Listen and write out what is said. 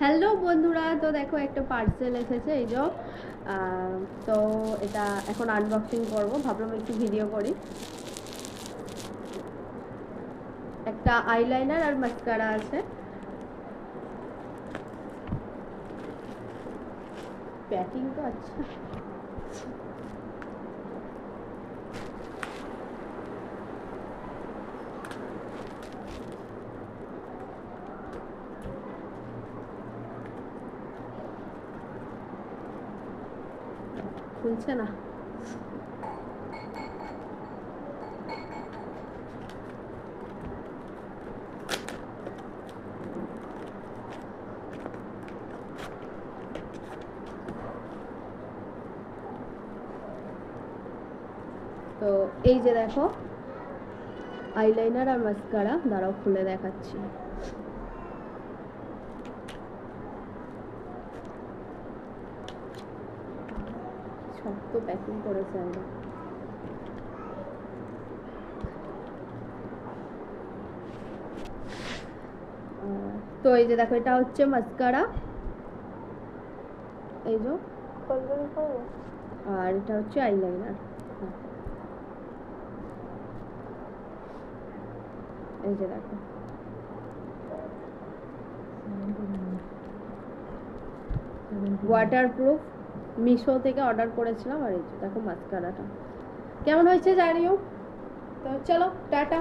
Hello বন্ধুরা, তো দেখো একটা পার্সেল এসেছে এই যে। তো এটা এখন আনবক্সিং করব, ভাবলাম একটু ভিডিও করি। একটা আইলাইনার আর মাস্কারা আছে। প্যাকিং তো আচ্ছা। খুলছে না। তো এই যে দেখো আইলাইনার আর মাস্কারা, দাঁড়াও খুলে দেখাচ্ছি। শক্ত প্যাকিং করেছে একদম। তো এই যে দেখো, এটা হচ্ছে মাস্কারা, এই যে। আর এটা হচ্ছে আইলাইনার। এই যে দেখো, ওয়াটারপ্রুফ, মিশো থেকে অর্ডার করেছিলাম। আর এই যে দেখো মাস্কারাটা কেমন হয়েছে জানিও। তো চলো টাটা।